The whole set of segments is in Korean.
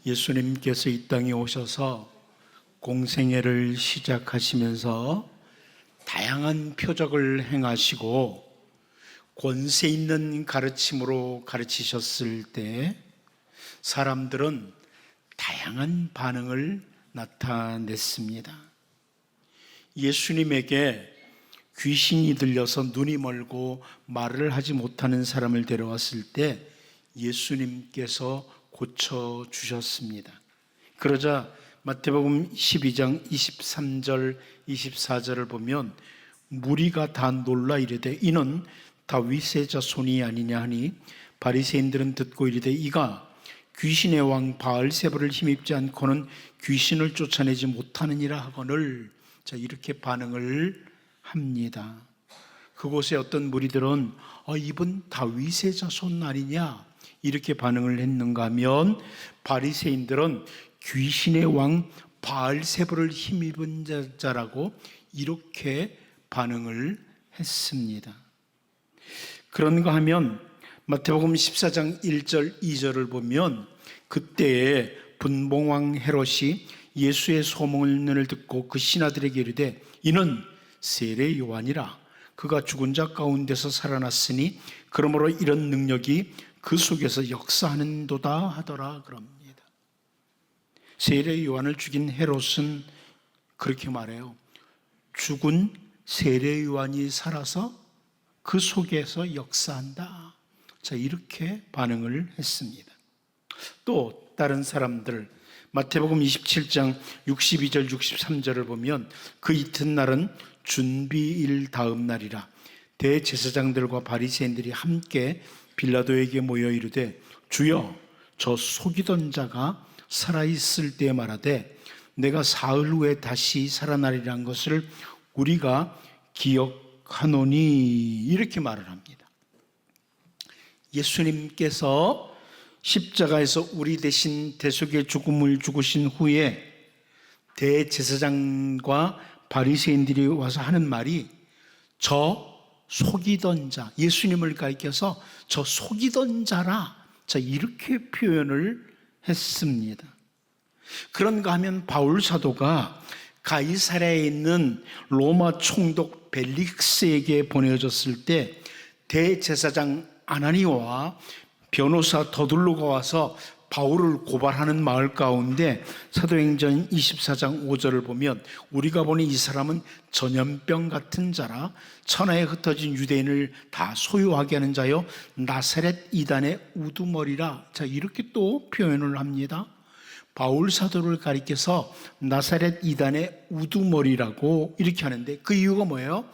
예수님께서 이 땅에 오셔서 공생애를 시작하시면서 다양한 표적을 행하시고 권세 있는 가르침으로 가르치셨을 때 사람들은 다양한 반응을 나타냈습니다. 예수님에게 귀신이 들려서 눈이 멀고 말을 하지 못하는 사람을 데려왔을 때 예수님께서 고쳐주셨습니다. 그러자 마태복음 12장 23절 24절을 보면 무리가 다 놀라 이르되 이는 다윗의 자손이 아니냐 하니 바리새인들은 듣고 이르되 이가 귀신의 왕 바알세불을 힘입지 않고는 귀신을 쫓아내지 못하느니라 하거늘. 자, 이렇게 반응을 합니다. 그곳에 어떤 무리들은 이분 다윗의 자손 아니냐 이렇게 반응을 했는가 하면 바리새인들은 귀신의 왕 바알세불을 힘입은 자라고 이렇게 반응을 했습니다. 그런가 하면 마태복음 14장 1절 2절을 보면 그때에 분봉왕 헤롯이 예수의 소문을 듣고 그 신하들에게 이르되 이는 세례 요한이라 그가 죽은 자 가운데서 살아났으니 그러므로 이런 능력이 그 속에서 역사하는도다 하더라 그럽니다. 세례 요한을 죽인 헤롯은 그렇게 말해요. 죽은 세례 요한이 살아서 그 속에서 역사한다. 자, 이렇게 반응을 했습니다. 또 다른 사람들 마태복음 27장 62절 63절을 보면 그 이튿날은 준비일 다음 날이라 대제사장들과 바리새인들이 함께 빌라도에게 모여 이르되 주여 저 속이던 자가 살아있을 때 말하되 내가 사흘 후에 다시 살아나리라는 것을 우리가 기억하노니 이렇게 말을 합니다. 예수님께서 십자가에서 우리 대신 대속의 죽음을 죽으신 후에 대제사장과 바리새인들이 와서 하는 말이 저 속이던 자, 예수님을 가리켜서 저 속이던 자라. 자, 이렇게 표현을 했습니다. 그런가 하면 바울 사도가 가이사랴에 있는 로마 총독 벨릭스에게 보내졌을 때 대제사장 아나니와 변호사 더둘로가 와서 바울을 고발하는 마을 가운데 사도행전 24장 5절을 보면 우리가 보니 이 사람은 전염병 같은 자라 천하에 흩어진 유대인을 다 소유하게 하는 자요 나사렛 이단의 우두머리라. 자, 이렇게 또 표현을 합니다. 바울 사도를 가리켜서 나사렛 이단의 우두머리라고 이렇게 하는데 그 이유가 뭐예요?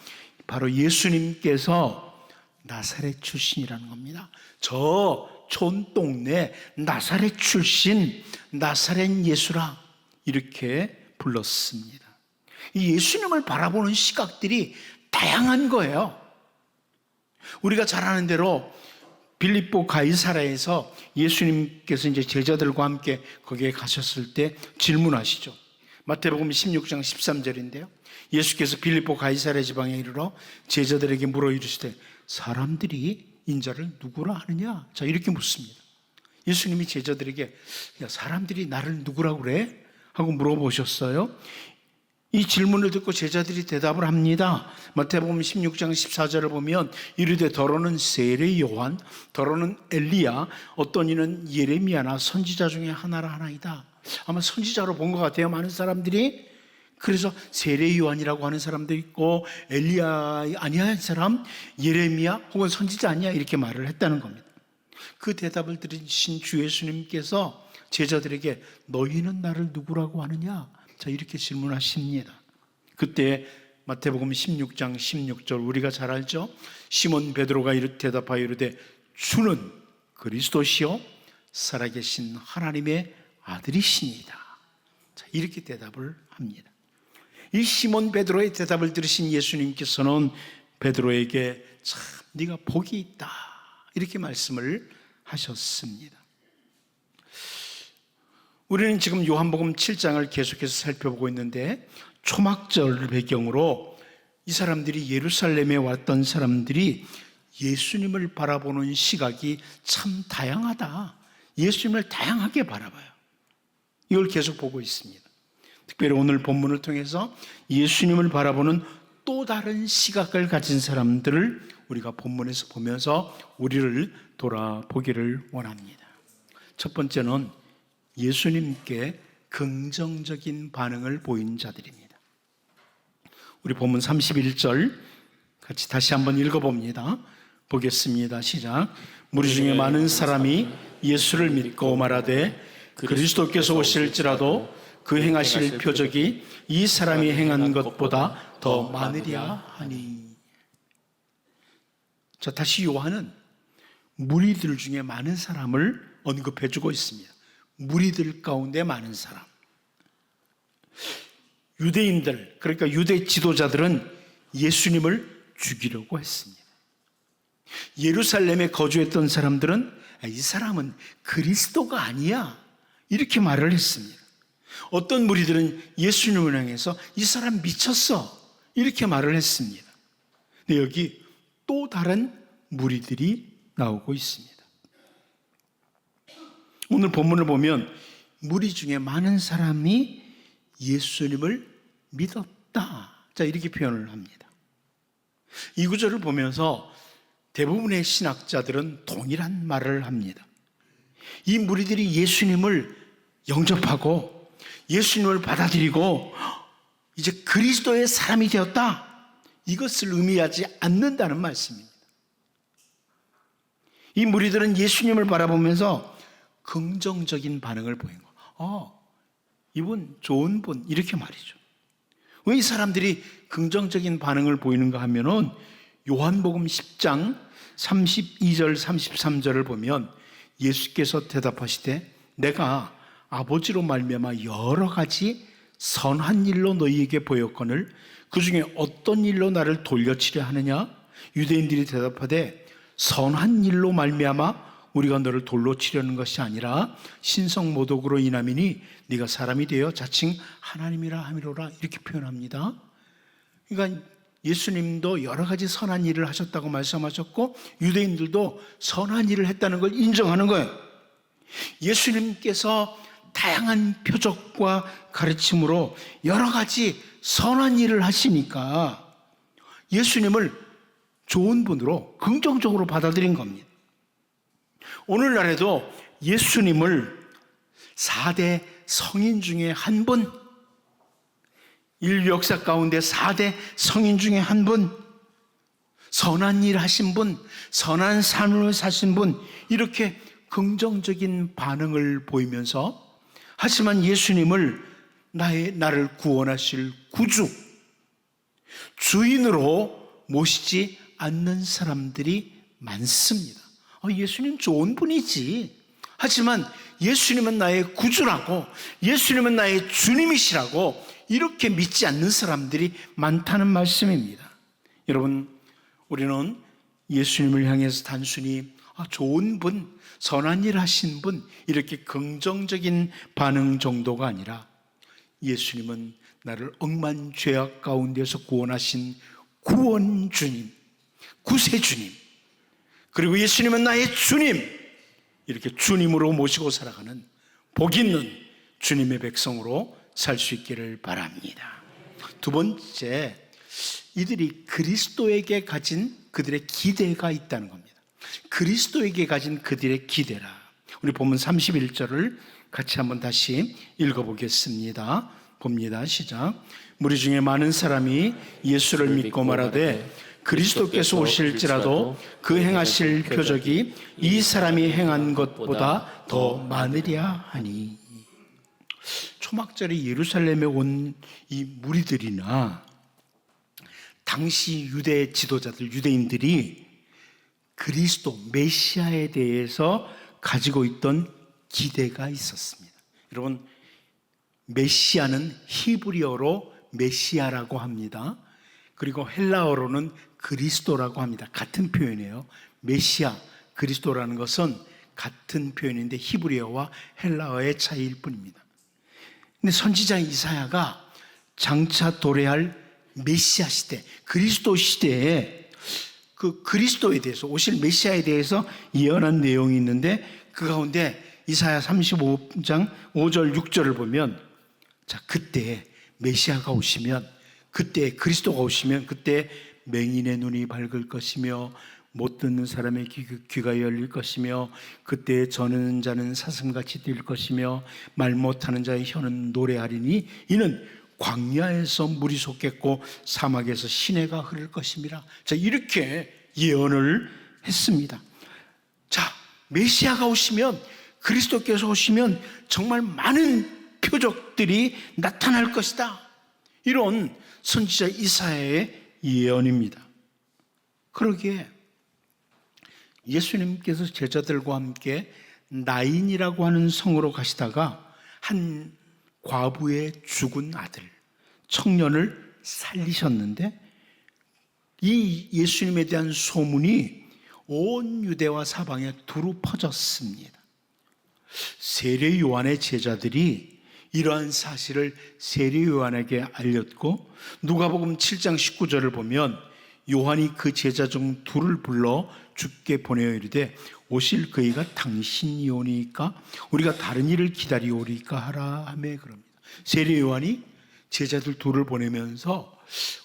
바로 예수님께서 나사렛 출신이라는 겁니다. 저 촌동네 나사렛 출신 나사렛 예수라 이렇게 불렀습니다. 이 예수님을 바라보는 시각들이 다양한 거예요. 우리가 잘 아는 대로 빌립보 가이사랴에서 예수님께서 이제 제자들과 함께 거기에 가셨을 때 질문하시죠. 마태복음 16장 13절인데요. 예수께서 빌립보 가이사랴 지방에 이르러 제자들에게 물어 이르시되 사람들이 인자를 누구라 하느냐? 자, 이렇게 묻습니다. 예수님이 제자들에게 야, 사람들이 나를 누구라고 그래? 하고 물어보셨어요. 이 질문을 듣고 제자들이 대답을 합니다. 마태복음 16장 14절을 보면 이르되 더러는 세례 요한, 더러는 엘리야, 어떤 이는 예레미야나 선지자 중에 하나라 하나이다. 아마 선지자로 본 것 같아요. 많은 사람들이. 그래서 세례 요한이라고 하는 사람도 있고 엘리야 아니야 한 사람, 예레미야 혹은 선지자 아니야 이렇게 말을 했다는 겁니다. 그 대답을 들으신 주 예수님께서 제자들에게 너희는 나를 누구라고 하느냐? 자, 이렇게 질문하십니다. 그때 마태복음 16장 16절 우리가 잘 알죠? 시몬 베드로가 대답하여 이르되 주는 그리스도시요 살아계신 하나님의 아들이시니이다. 자, 이렇게 대답을 합니다. 이 시몬 베드로의 대답을 들으신 예수님께서는 베드로에게 참 네가 복이 있다 이렇게 말씀을 하셨습니다. 우리는 지금 요한복음 7장을 계속해서 살펴보고 있는데 초막절 배경으로 이 사람들이 예루살렘에 왔던 사람들이 예수님을 바라보는 시각이 참 다양하다. 예수님을 다양하게 바라봐요. 이걸 계속 보고 있습니다. 특별히 오늘 본문을 통해서 예수님을 바라보는 또 다른 시각을 가진 사람들을 우리가 본문에서 보면서 우리를 돌아보기를 원합니다. 첫 번째는 예수님께 긍정적인 반응을 보인 자들입니다. 우리 본문 31절 같이 다시 한번 읽어봅니다. 보겠습니다. 시작. 무리 중에 많은 사람이 예수를 믿고 말하되 그리스도께서 오실지라도 그 행하실 표적이 이 사람이 행한 것보다 더 많으랴 하니. 자, 다시 요한은 무리들 중에 많은 사람을 언급해주고 있습니다. 무리들 가운데 많은 사람. 유대인들, 그러니까 유대 지도자들은 예수님을 죽이려고 했습니다. 예루살렘에 거주했던 사람들은 이 사람은 그리스도가 아니야, 이렇게 말을 했습니다. 어떤 무리들은 예수님을 향해서 이 사람 미쳤어, 이렇게 말을 했습니다. 근데 여기 또 다른 무리들이 나오고 있습니다. 오늘 본문을 보면 무리 중에 많은 사람이 예수님을 믿었다, 자, 이렇게 표현을 합니다. 이 구절을 보면서 대부분의 신학자들은 동일한 말을 합니다. 이 무리들이 예수님을 영접하고 예수님을 받아들이고 이제 그리스도의 사람이 되었다, 이것을 의미하지 않는다는 말씀입니다. 이 무리들은 예수님을 바라보면서 긍정적인 반응을 보인 거. 이분 좋은 분, 이렇게 말이죠. 왜 이 사람들이 긍정적인 반응을 보이는가 하면은 요한복음 10장 32절 33절을 보면 예수께서 대답하시되 내가 아버지로 말미암아 여러 가지 선한 일로 너희에게 보였거늘 그 중에 어떤 일로 나를 돌려치려 하느냐? 유대인들이 대답하되 선한 일로 말미암아 우리가 너를 돌로 치려는 것이 아니라 신성모독으로 인함이니 네가 사람이 되어 자칭 하나님이라 함이로라, 이렇게 표현합니다. 그러니까 예수님도 여러 가지 선한 일을 하셨다고 말씀하셨고 유대인들도 선한 일을 했다는 걸 인정하는 거예요. 예수님께서 다양한 표적과 가르침으로 여러 가지 선한 일을 하시니까 예수님을 좋은 분으로 긍정적으로 받아들인 겁니다. 오늘날에도 예수님을 4대 성인 중에 한 분, 인류 역사 가운데 4대 성인 중에 한 분, 선한 일 하신 분, 선한 삶을 사신 분, 이렇게 긍정적인 반응을 보이면서 하지만 예수님을 나를 구원하실 구주, 주인으로 모시지 않는 사람들이 많습니다. 예수님 좋은 분이지, 하지만 예수님은 나의 구주라고, 예수님은 나의 주님이시라고 이렇게 믿지 않는 사람들이 많다는 말씀입니다. 여러분, 우리는 예수님을 향해서 단순히 좋은 분, 선한 일 하신 분, 이렇게 긍정적인 반응 정도가 아니라 예수님은 나를 억만 죄악 가운데서 구원하신 구원 주님, 구세 주님, 그리고 예수님은 나의 주님, 이렇게 주님으로 모시고 살아가는 복 있는 주님의 백성으로 살 수 있기를 바랍니다. 두 번째, 이들이 그리스도에게 가진 그들의 기대가 있다는 겁니다. 그리스도에게 가진 그들의 기대라. 우리 본문 31절을 같이 한번 다시 읽어보겠습니다. 봅니다. 시작. 무리 중에 많은 사람이 예수를 믿고 말하되 그리스도께서 오실지라도 그 행하실 표적이 이 사람이 행한 것보다 더 많으랴 하니. 초막절에 예루살렘에 온 이 무리들이나 당시 유대 지도자들, 유대인들이 그리스도 메시아에 대해서 가지고 있던 기대가 있었습니다. 여러분, 메시아는 히브리어로 메시아라고 합니다. 그리고 헬라어로는 그리스도라고 합니다. 같은 표현이에요. 메시아, 그리스도라는 것은 같은 표현인데 히브리어와 헬라어의 차이일 뿐입니다. 근데 선지자 이사야가 장차 도래할 메시아 시대, 그리스도 시대에 그 그리스도에 대해서, 오실 메시아에 대해서 예언한 내용이 있는데 그 가운데 이사야 35장 5절 6절을 보면, 자, 그때 메시아가 오시면, 그때 그리스도가 오시면 그때 맹인의 눈이 밝을 것이며 못 듣는 사람의 귀가 열릴 것이며 그때 저는 자는 사슴같이 뛸 것이며 말 못하는 자의 혀는 노래하리니 이는 광야에서 물이 솟겠고 사막에서 시내가 흐를 것임이라. 자, 이렇게 예언을 했습니다. 자, 메시아가 오시면, 그리스도께서 오시면 정말 많은 표적들이 나타날 것이다. 이런 선지자 이사야의 예언입니다. 그러기에 예수님께서 제자들과 함께 나인이라고 하는 성으로 가시다가 한 과부의 죽은 아들, 청년을 살리셨는데, 이 예수님에 대한 소문이 온 유대와 사방에 두루 퍼졌습니다. 세례 요한의 제자들이 이러한 사실을 세례 요한에게 알렸고, 누가복음 7장 19절을 보면 요한이 그 제자 중 둘을 불러 주께 보내어 이르되 오실 그이가 당신이오니까 우리가 다른 일을 기다리오리까 하라 하매 그럽니다. 세례 요한이 제자들 둘을 보내면서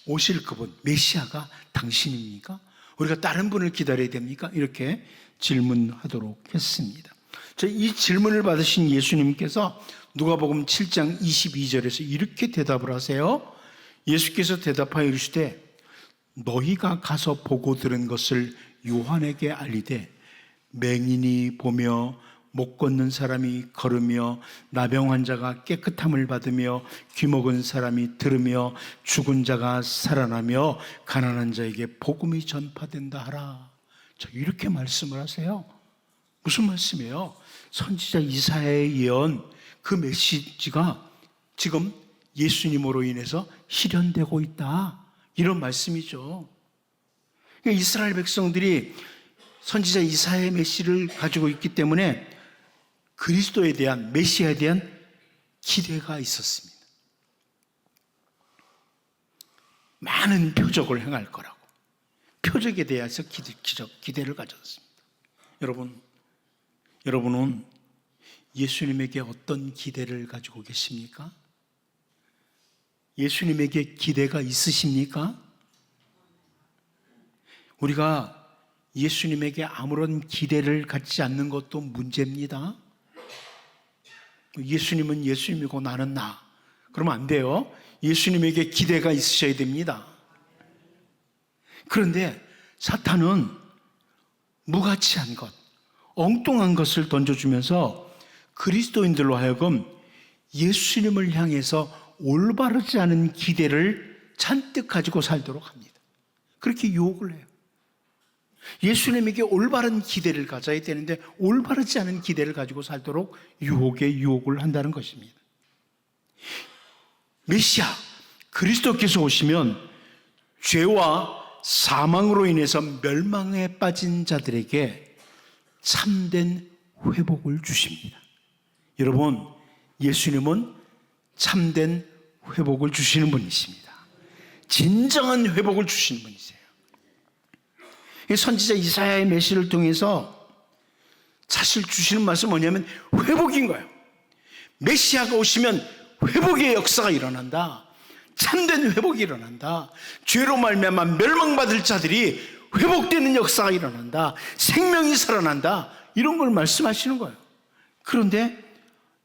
오실 그분 메시아가 당신입니까? 우리가 다른 분을 기다려야 됩니까? 이렇게 질문하도록 했습니다. 이 질문을 받으신 예수님께서 누가복음 7장 22절에서 이렇게 대답을 하세요. 예수께서 대답하여 이르시되 너희가 가서 보고 들은 것을 요한에게 알리되 맹인이 보며 못 걷는 사람이 걸으며 나병 환자가 깨끗함을 받으며 귀먹은 사람이 들으며 죽은 자가 살아나며 가난한 자에게 복음이 전파된다 하라. 자, 이렇게 말씀을 하세요. 무슨 말씀이에요? 선지자 이사야의 예언, 그 메시지가 지금 예수님으로 인해서 실현되고 있다, 이런 말씀이죠. 이스라엘 백성들이 선지자 이사야의 메시를 가지고 있기 때문에 그리스도에 대한, 메시아에 대한 기대가 있었습니다. 많은 표적을 행할 거라고, 표적에 대해서 기대를 가졌습니다. 여러분은 예수님에게 어떤 기대를 가지고 계십니까? 예수님에게 기대가 있으십니까? 우리가 예수님에게 아무런 기대를 갖지 않는 것도 문제입니다. 예수님은 예수님이고 나는 나, 그러면 안 돼요. 예수님에게 기대가 있으셔야 됩니다. 그런데 사탄은 무가치한 것, 엉뚱한 것을 던져주면서 그리스도인들로 하여금 예수님을 향해서 올바르지 않은 기대를 잔뜩 가지고 살도록 합니다. 그렇게 유혹을 해요. 예수님에게 올바른 기대를 가져야 되는데 올바르지 않은 기대를 가지고 살도록 유혹을 한다는 것입니다. 메시아 그리스도께서 오시면 죄와 사망으로 인해서 멸망에 빠진 자들에게 참된 회복을 주십니다. 여러분, 예수님은 참된 회복을 주시는 분이십니다. 진정한 회복을 주시는 분이세요. 선지자 이사야의 메시를 통해서 사실 주시는 말씀은 뭐냐면 회복인 거예요. 메시아가 오시면 회복의 역사가 일어난다. 참된 회복이 일어난다. 죄로 말미암아 멸망받을 자들이 회복되는 역사가 일어난다. 생명이 살아난다. 이런 걸 말씀하시는 거예요. 그런데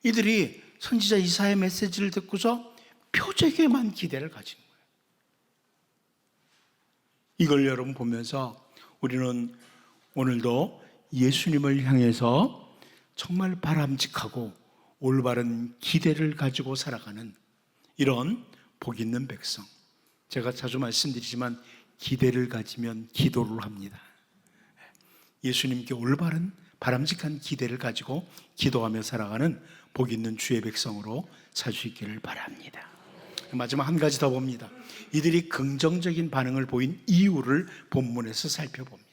이들이 선지자 이사야의 메시지를 듣고서 표적에만 기대를 가지는 거예요. 이걸 여러분 보면서 우리는 오늘도 예수님을 향해서 정말 바람직하고 올바른 기대를 가지고 살아가는 이런 복 있는 백성. 제가 자주 말씀드리지만 기대를 가지면 기도를 합니다. 예수님께 올바른 바람직한 기대를 가지고 기도하며 살아가는 복 있는 주의 백성으로 살 수 있기를 바랍니다. 마지막 한 가지 더 봅니다. 이들이 긍정적인 반응을 보인 이유를 본문에서 살펴봅니다.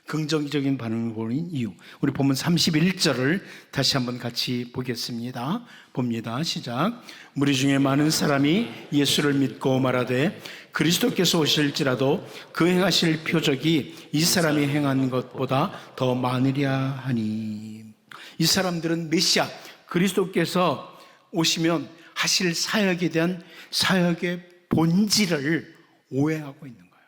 긍정적인 반응을 보인 이유, 우리 본문 31절을 다시 한번 같이 보겠습니다. 봅니다. 시작. 무리 중에 많은 사람이 예수를 믿고 말하되 그리스도께서 오실지라도 그 행하실 표적이 이 사람이 행한 것보다 더 많으랴 하니. 이 사람들은 메시아 그리스도께서 오시면 하실 사역에 대한 사역의 본질을 오해하고 있는 거예요.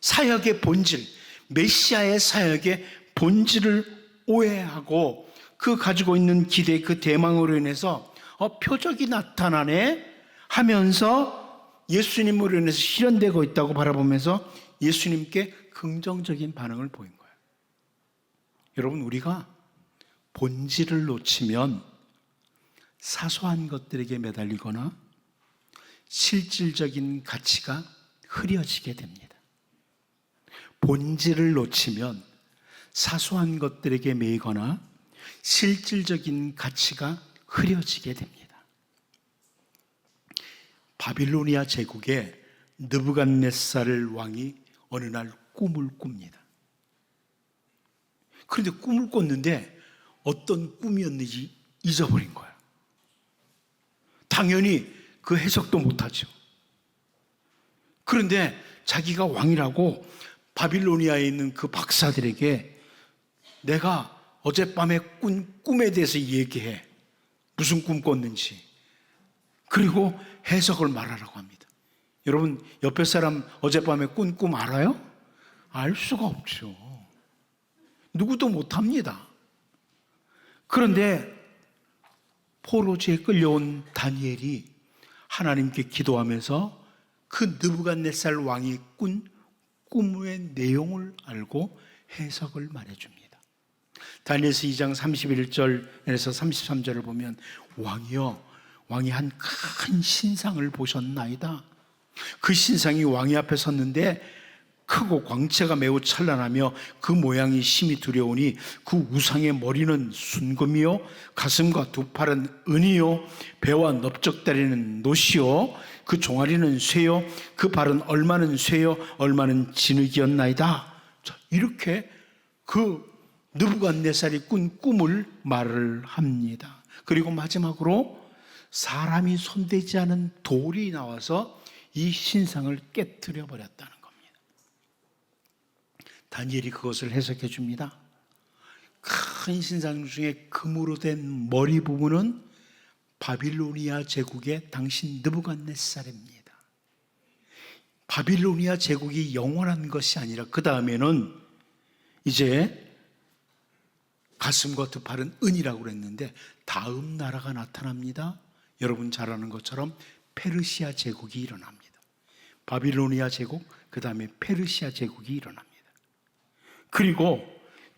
사역의 본질, 메시아의 사역의 본질을 오해하고 그 가지고 있는 기대, 그 대망으로 인해서 표적이 나타나네 하면서 예수님으로 인해서 실현되고 있다고 바라보면서 예수님께 긍정적인 반응을 보인 거예요. 여러분, 우리가 본질을 놓치면 사소한 것들에게 매달리거나 실질적인 가치가 흐려지게 됩니다. 본질을 놓치면 사소한 것들에게 매이거나 실질적인 가치가 흐려지게 됩니다. 바빌로니아 제국의 느부갓네살 왕이 어느 날 꿈을 꿉니다. 그런데 꿈을 꿨는데 어떤 꿈이었는지 잊어버린 거예요. 당연히 그 해석도 못하죠. 그런데 자기가 왕이라고 바빌로니아에 있는 그 박사들에게 내가 어젯밤에 꾼 꿈에 대해서 얘기해. 무슨 꿈 꿨는지. 그리고 해석을 말하라고 합니다. 여러분, 옆에 사람 어젯밤에 꾼 꿈 알아요? 알 수가 없죠. 누구도 못합니다. 그런데 포로지에 끌려온 다니엘이 하나님께 기도하면서 그 느부갓네살 왕이 꾼 꿈의 내용을 알고 해석을 말해줍니다. 다니엘서 2장 31절에서 33절을 보면 왕이여, 왕이 한 큰 신상을 보셨나이다. 그 신상이 왕이 앞에 섰는데 크고 광채가 매우 찬란하며 그 모양이 심히 두려우니 그 우상의 머리는 순금이요 가슴과 두 팔은 은이요 배와 넓적다리는 노시요 그 종아리는 쇠요 그 발은 얼마는 쇠요 얼마는 진흙이었나이다. 이렇게 그 느부갓네살이 꾼 꿈을 말을 합니다. 그리고 마지막으로 사람이 손대지 않은 돌이 나와서 이 신상을 깨트려 버렸다는 겁니다. 다니엘이 그것을 해석해 줍니다. 큰 신상 중에 금으로 된 머리 부분은 바빌로니아 제국의 당시 느부갓네살입니다. 바빌로니아 제국이 영원한 것이 아니라 그 다음에는 이제 가슴과 두 팔은 은이라고 그랬는데 다음 나라가 나타납니다. 여러분 잘 아는 것처럼 페르시아 제국이 일어납니다. 바빌로니아 제국, 그 다음에 페르시아 제국이 일어납니다. 그리고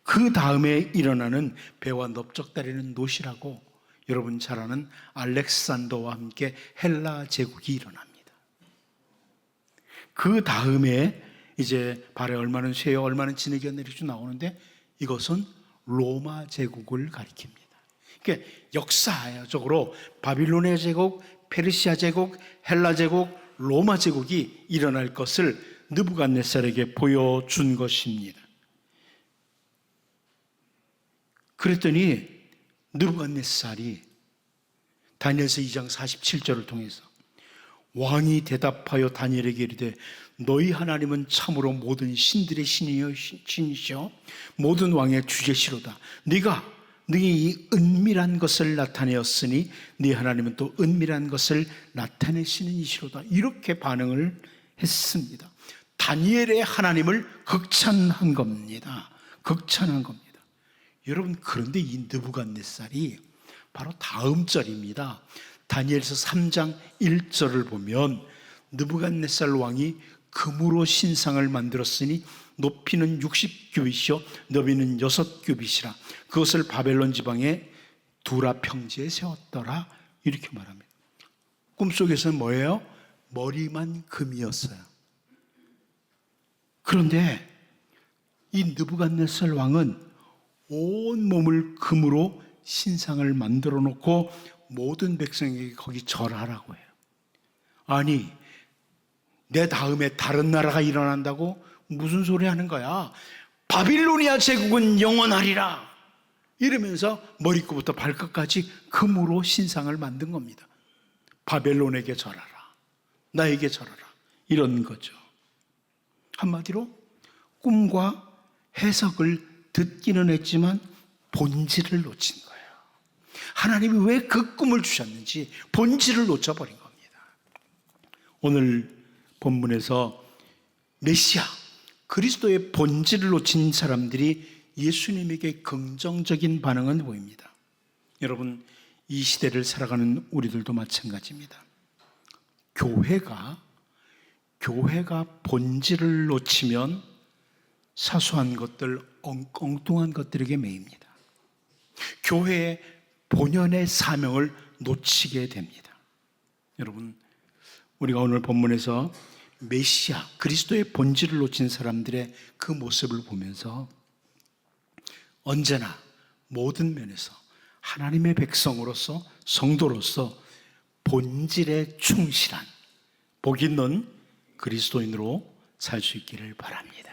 그 다음에 일어나는 배와 넓적다리는 노시라고 여러분 잘 아는 알렉산더와 함께 헬라 제국이 일어납니다. 그 다음에 이제 발에 얼마는 쇠요 얼마는 진흙이었나 이렇게 나오는데 이것은 로마 제국을 가리킵니다. 그러니까 역사적으로 바빌로니아 제국, 페르시아 제국, 헬라 제국, 로마 제국이 일어날 것을 느부갓네살에게 보여준 것입니다. 그랬더니 느부갓네살이 다니엘서 2장 47절을 통해서 왕이 대답하여 다니엘에게 이르되 너희 하나님은 참으로 모든 신들의 신이시여 모든 왕의 주제시로다. 네가 능히 이 은밀한 것을 나타내었으니 네 하나님은 또 은밀한 것을 나타내시는 이시로다. 이렇게 반응을 했습니다. 다니엘의 하나님을 극찬한 겁니다. 극찬한 겁니다. 여러분, 그런데 이 느부갓네살이 바로 다음 절입니다. 다니엘서 3장 1절을 보면 느부갓네살 왕이 금으로 신상을 만들었으니 높이는 60규빗이요 너비는 6규빗이라 그것을 바벨론 지방의 두라 평지에 세웠더라. 이렇게 말합니다. 꿈속에서는 뭐예요? 머리만 금이었어요. 그런데 이 느부갓네살 왕은 온 몸을 금으로 신상을 만들어 놓고 모든 백성에게 거기 절하라고 해요. 아니, 내 다음에 다른 나라가 일어난다고? 무슨 소리 하는 거야? 바빌로니아 제국은 영원하리라 이러면서 머리끝부터 발끝까지 금으로 신상을 만든 겁니다. 바벨론에게 절하라, 나에게 절하라, 이런 거죠. 한마디로 꿈과 해석을 듣기는 했지만 본질을 놓친 거예요. 하나님이 왜 그 꿈을 주셨는지 본질을 놓쳐버린 겁니다. 오늘 본문에서 메시아, 그리스도의 본질을 놓친 사람들이 예수님에게 긍정적인 반응을 보입니다. 여러분, 이 시대를 살아가는 우리들도 마찬가지입니다. 교회가 본질을 놓치면 사소한 것들, 엉뚱한 것들에게 매입니다. 교회의 본연의 사명을 놓치게 됩니다. 여러분, 우리가 오늘 본문에서 메시아, 그리스도의 본질을 놓친 사람들의 그 모습을 보면서 언제나 모든 면에서 하나님의 백성으로서, 성도로서 본질에 충실한 복 있는 그리스도인으로 살 수 있기를 바랍니다.